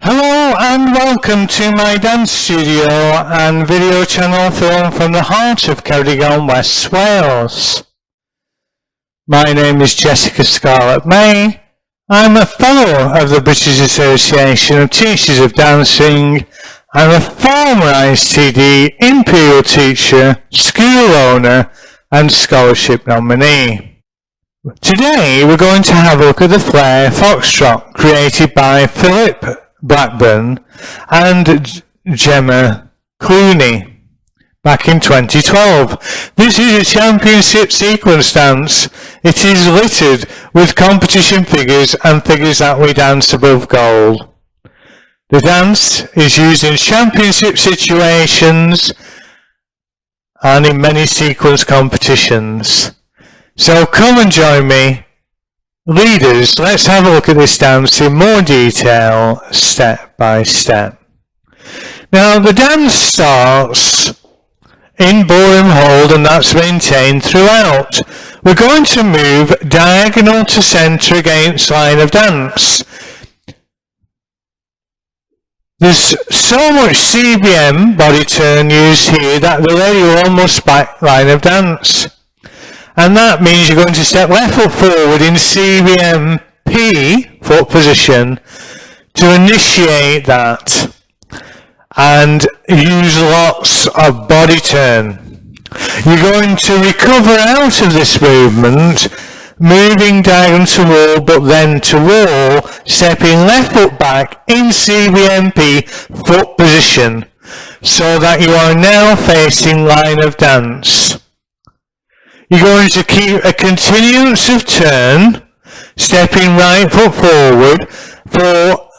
Hello and welcome to my dance studio and video channel filmed from the heart of Ceredigion, West Wales. My name is Jessica Scarlett May. I'm a fellow of the British Association of Teachers of Dancing. I'm a former B.A.T.D Imperial Teacher, school owner and scholarship nominee. Today we're going to have a look at the Flair Foxtrot created by Blackburn and Gemma Clunnie back in 2012. This is a championship sequence dance. It is littered with competition figures and figures that we dance above gold. The dance is used in championship situations and in many sequence competitions. So come and join me. Leaders, let's have a look at this dance in more detail, step by step. Now the dance starts in Ballroom Hold and that's maintained throughout. We're going to move diagonal to centre against line of dance. There's so much CBM body turn used here that the lady will almost back line of dance. And that means you're going to step left foot forward in CBM P, foot position, to initiate that. And use lots of body turn. You're going to recover out of this movement, moving diagonal to wall, but then to wall, stepping left foot back in CBM P, foot position, so that you are now facing line of dance. You're going to keep a continuance of turn, stepping right foot forward for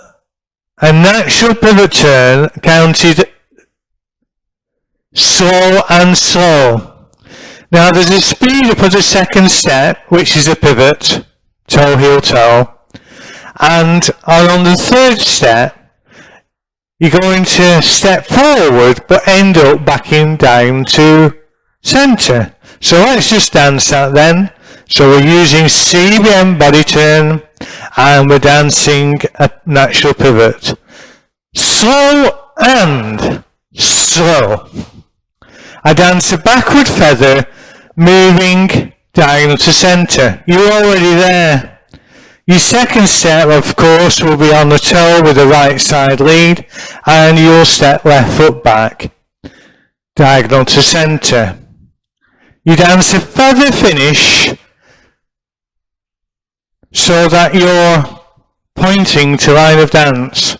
a natural pivot turn, counted slow and slow. Now there's a speed up of the second step, which is a pivot, toe, heel, toe. And on the third step, you're going to step forward, but end up backing down to centre. So let's just dance that then. So we're using CBM body turn and we're dancing a natural pivot. Slow and slow. I dance a backward feather moving diagonal to centre. You're already there. Your second step, of course, will be on the toe with the right side lead and you'll step left foot back diagonal to centre. You dance a feather finish so that you're pointing to line of dance.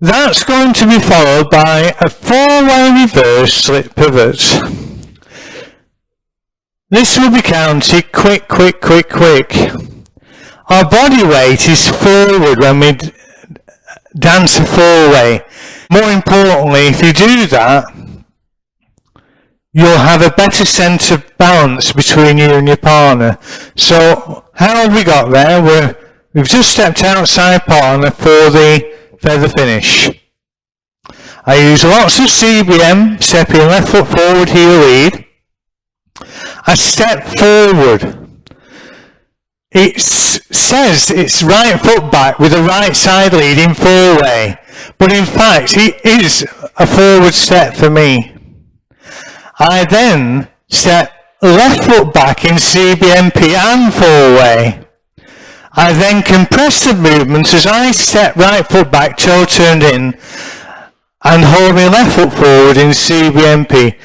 That's going to be followed by a 4-way reverse slip pivot. This will be counted quick, quick, quick, quick. Our body weight is forward when we dance a 4-way. More importantly, if you do that, you'll have a better sense of balance between you and your partner. So how have we got there? We've just stepped outside partner for the feather finish. I use lots of CBM, stepping left foot forward, heel lead. I step forward. It says it's right foot back with the right side lead in 4-way, but in fact it is a forward step for me. I then step left foot back in CBMP and 4-way. I then compress the movement as I step right foot back, toe turned in, and hold my left foot forward in CBMP,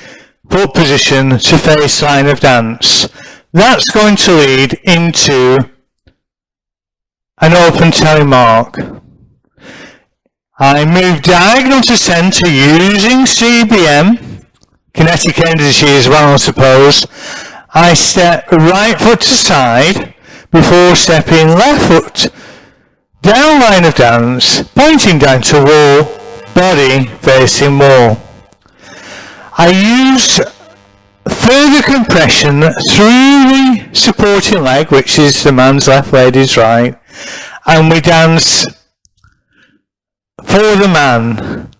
foot position to face line of dance. That's going to lead into an open telemark. I move diagonal to centre using CBM, kinetic energy as well, I suppose. I step right foot to side before stepping left foot down line of dance, pointing down to wall, body facing wall. I use further compression through the supporting leg, which is the man's left, lady's right, and we dance for the man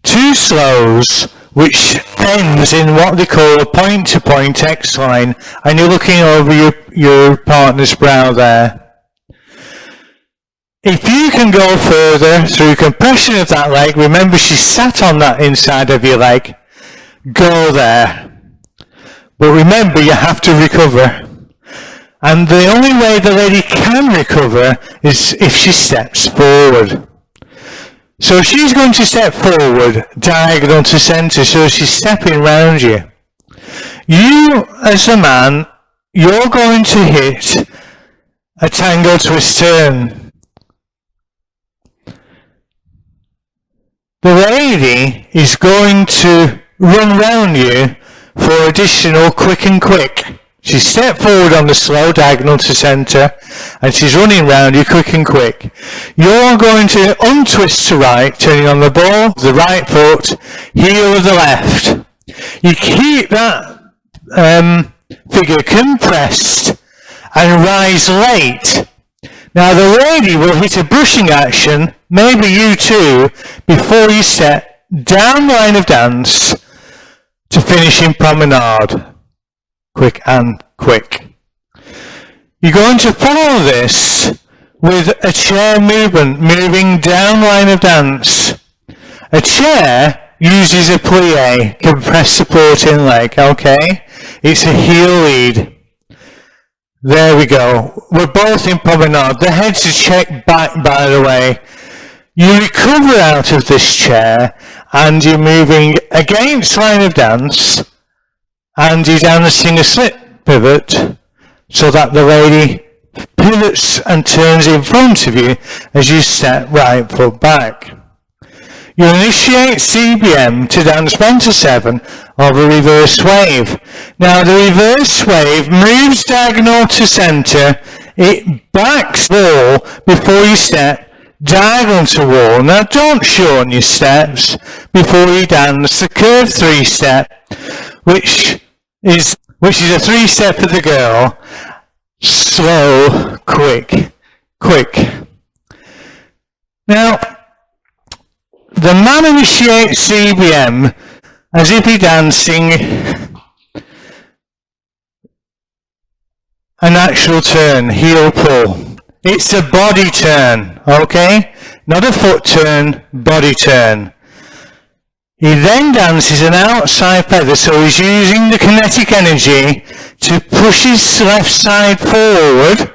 2 slows, which ends in what they call a point-to-point X line, and you're looking over your partner's brow there. If you can go further through compression of that leg, remember she's sat on that inside of your leg, go there. But remember, you have to recover. And the only way the lady can recover is if she steps forward. So she's going to step forward, diagonal to centre, so she's stepping round you. You, as a man, you're going to hit a tango twist turn. The lady is going to run round you for additional quick and quick. She stepped forward on the slow, diagonal to centre, and she's running round you quick and quick. You're going to untwist to right, turning on the ball, the right foot, heel of the left. You keep that figure compressed and rise late. Now the lady will hit a brushing action, maybe you too, before you step down the line of dance to finish in promenade. Quick and quick. You're going to follow this with a chair movement, moving down line of dance. A chair uses a plie, compressed supporting leg, okay? It's a heel lead. There we go. We're both in promenade. The head's a check back, by the way. You recover out of this chair and you're moving against line of dance and you're dancing a slip pivot so that the lady pivots and turns in front of you as you step right foot back. You initiate CBM to dance 1 to 7 of a reverse wave. Now the reverse wave moves diagonal to centre, it backs wall before you step diagonal to wall. Now don't shorten your steps before you dance the curved 3-step, which is a 3-step for the girl. Slow, quick, quick. Now, the man initiates CBM as if he's dancing a natural turn, heel pull. It's a body turn, okay? Not a foot turn, body turn. He then dances an outside feather, so he's using the kinetic energy to push his left side forward,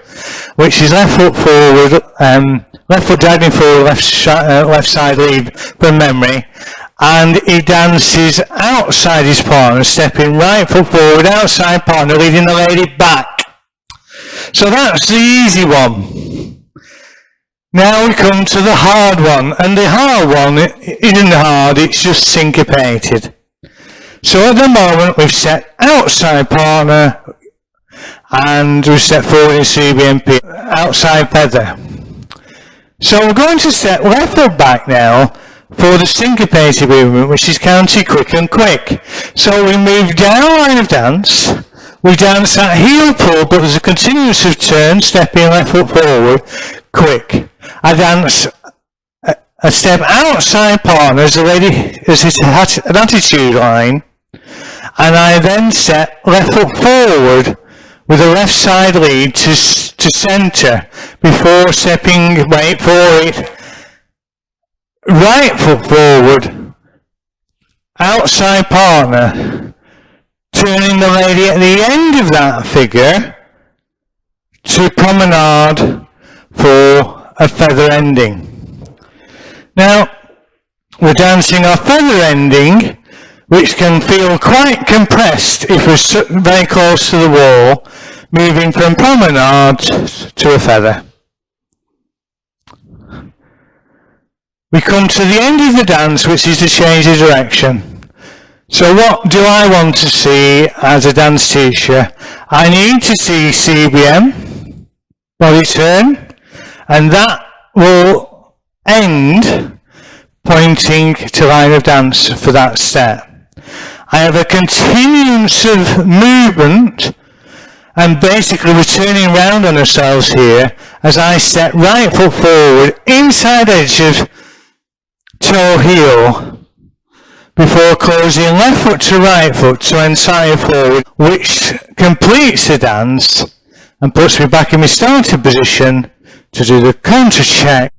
which is left foot forward, left foot dragging forward, left side lead from memory, and he dances outside his partner, stepping right foot forward, outside partner, leading the lady back. So that's the easy one. Now we come to the hard one, and the hard one isn't hard, it's just syncopated. So at the moment we've set outside partner, and we've set forward in CBMP, outside feather. So we're going to step left foot back now for the syncopated movement, which is county quick and quick. So we move down line of dance, we dance that heel pull, but there's a continuous of turn, stepping left foot forward, quick. I dance a step outside partner as the lady has hit an attitude line, and I then step left foot forward with a left side lead to centre before stepping, wait for it, right foot forward, outside partner, turning the lady at the end of that figure to promenade for a feather ending. Now, we're dancing our feather ending, which can feel quite compressed if we're very close to the wall, moving from promenade to a feather. We come to the end of the dance, which is to change the direction. So what do I want to see as a dance teacher? I need to see CBM, body turn, and that will end pointing to line of dance for that step. I have a continuance of movement and basically we're turning round on ourselves here as I step right foot forward, inside edge of toe heel, before closing left foot to right foot to entire forward, which completes the dance and puts me back in my starting position to do the Contra Check.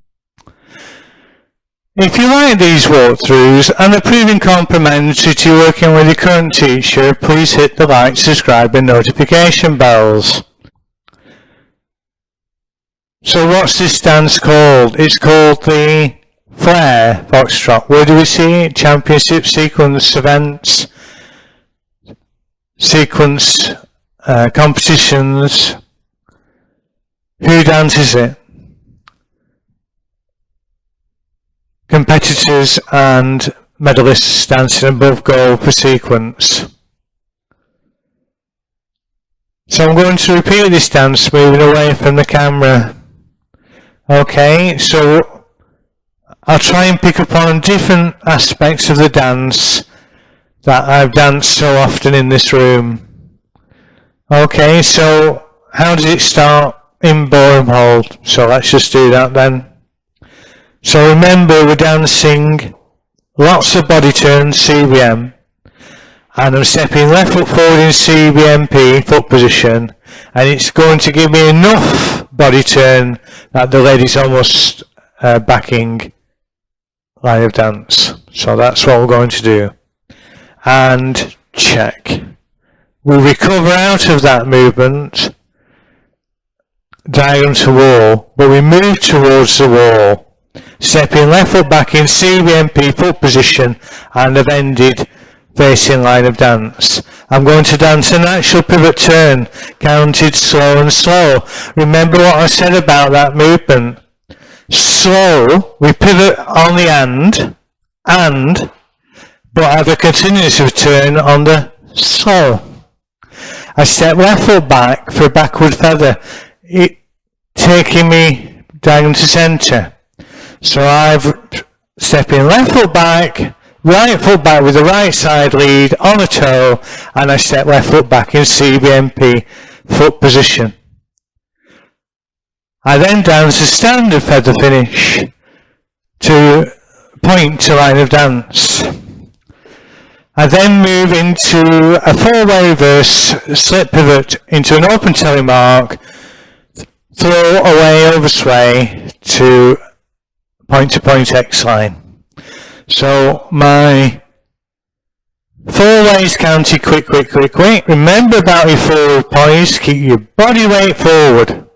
If you like these walkthroughs and are proving complimentary to working with your current teacher, please hit the like, subscribe and notification bells. So what's this dance called? It's called the Flair Foxtrot. Where do we see it? Championship sequence events, sequence competitions. Who dances it? Competitors and medalists dancing above goal for sequence. So I'm going to repeat this dance moving away from the camera. Okay, so I'll try and pick up on different aspects of the dance that I've danced so often in this room. Okay, so how does it start in Ballroom Hold? So let's just do that then. So remember, we're dancing lots of body turns, CBM, and I'm stepping left foot forward in CBMP, foot position, and it's going to give me enough body turn that the lady's almost backing line of dance. So that's what we're going to do. And check. We recover out of that movement, diagonal to wall, but we move towards the wall. Stepping left foot back in CBMP foot position and have ended facing line of dance. I'm going to dance an actual pivot turn, counted slow and slow. Remember what I said about that movement. Slow, we pivot on the and, but have a continuous of turn on the slow. I step left foot back for a backward feather, it taking me diagonal to centre. So I've stepping left foot back, right foot back with the right side lead on a toe, and I step left foot back in CBMP foot position. I then dance a standard feather finish to point to line of dance. I then move into a four-way reverse slip pivot into an open telemark, throw away over sway to point X line. So my four ways counted quick. Remember about your forward poise, keep your body weight forward.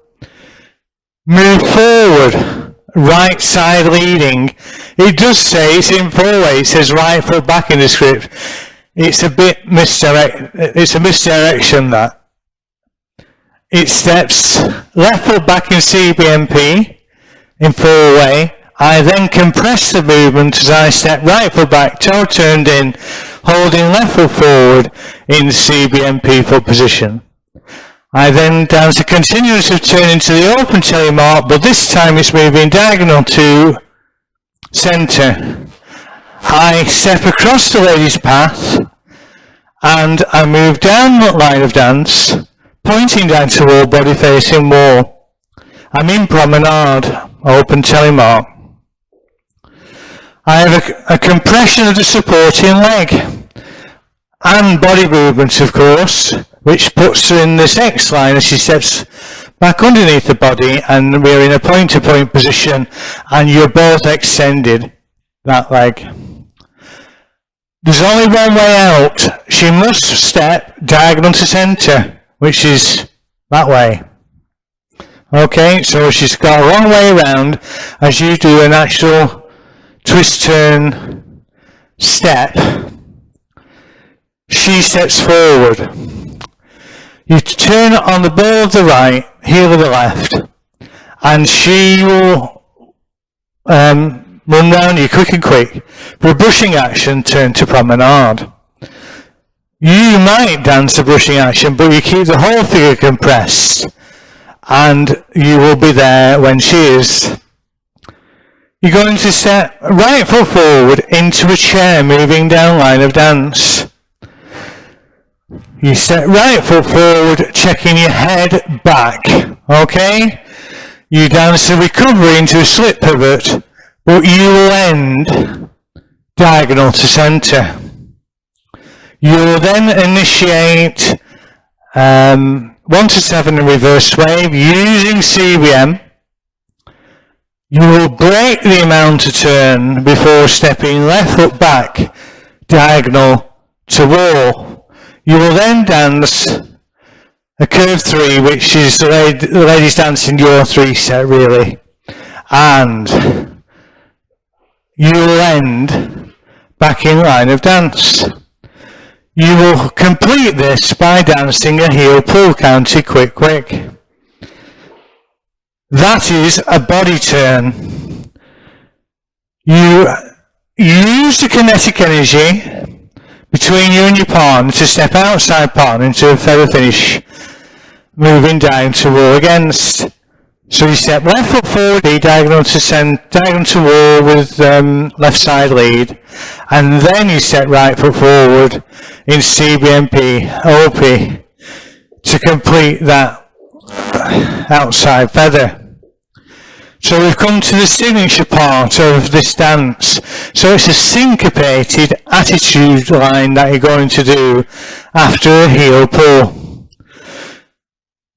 Move forward, right side leading. It does say it's in four ways, it says right foot back in the script. It's a bit it's a misdirection that. It steps left foot back in CBMP in four way. I then compress the movement as I step right foot back, toe turned in, holding left foot forward in CBMP foot position. I then dance a continuous of turning to the open telemark, but this time it's moving diagonal to centre. I step across the lady's path and I move down the line of dance, pointing down to wall, body facing wall. I'm in Promenade, open telemark. I have a compression of the supporting leg and body movement, of course, which puts her in this X line as she steps back underneath the body, and we're in a point-to-point position and you're both extended that leg. There's only one way out. She must step diagonal to centre, which is that way. Okay, so she's got a long way around as you do an actual twist turn step. She steps forward. You turn on the ball of the right, heel of the left, and she will run round you quick. For a brushing action, turn to Promenade. You might dance a brushing action, but you keep the whole figure compressed, and you will be there when she is. You're going to step right foot forward into a chair, moving down line of dance. You step right foot forward, checking your head back, okay? You dance a recovery into a slip pivot, but you will end diagonal to centre. You will then initiate 1 to 7 in reverse wave using CBM. You will break the amount of turn before stepping left foot back, diagonal to wall. You will then dance a curve 3, which is the ladies dancing your 3 set really. And you will end back in line of dance. You will complete this by dancing a heel pull county quick. That is a body turn. You use the kinetic energy between you and your partner to step outside partner into a feather finish, moving down to wall against. So you step left foot forward, diagonal to wall with left side lead, and then you step right foot forward in CBMP, OP, to complete that outside feather. So we've come to the signature part of this dance. So it's a syncopated attitude line that you're going to do after a heel pull.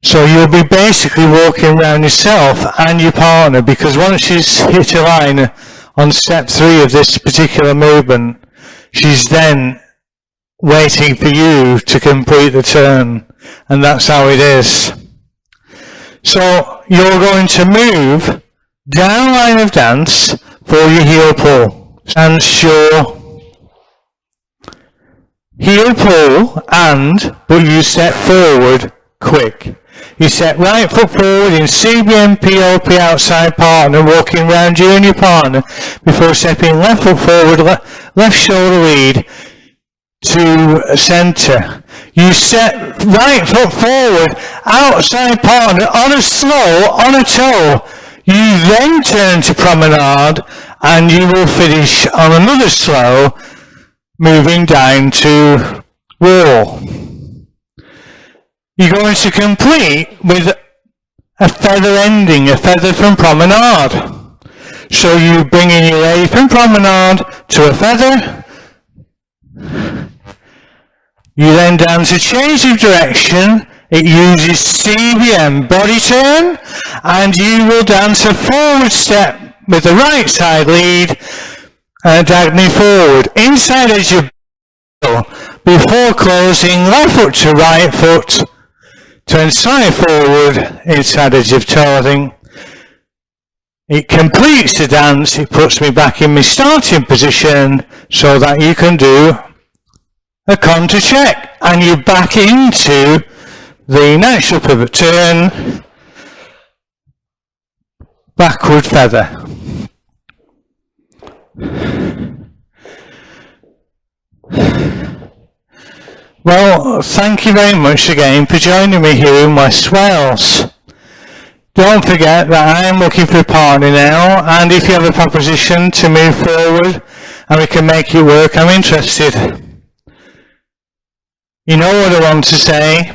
So you'll be basically walking around yourself and your partner, because once she's hit a line on step 3 of this particular movement, she's then waiting for you to complete the turn, and that's how it is. So you're going to move down line of dance for your heel pull. Dance your heel pull but you step forward quick. You step right foot forward in CBM POP outside partner, walking around you and your partner before stepping left foot forward, left shoulder lead to centre. You step right foot forward outside partner on a slow, on a toe. You then turn to promenade and you will finish on another slow, moving down to wall. You're going to complete with a feather ending, a feather from promenade. So you bring in your lady from promenade to a feather. You then dance a change of direction. It uses CBM body turn, and you will dance a forward step with the right side lead, diagonally forward, inside edge of before closing left foot to right foot, turn side forward, inside edge of toting. It completes the dance. It puts me back in my starting position so that you can do a Contra Check, and you're back into the natural pivot turn, backward feather. Well, thank you very much again for joining me here in West Wales. Don't forget that I am looking for a partner now, and if you have a proposition to move forward and we can make it work, I'm interested. You know what I want to say.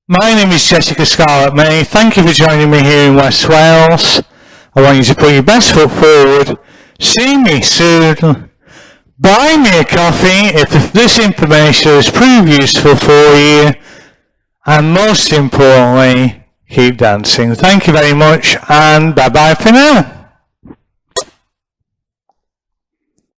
My name is Jessica Scarlett May. Thank you for joining me here in West Wales. I want you to put your best foot forward. See me soon. Buy me a coffee if this information has proved useful for you. And most importantly, keep dancing. Thank you very much, and bye-bye for now.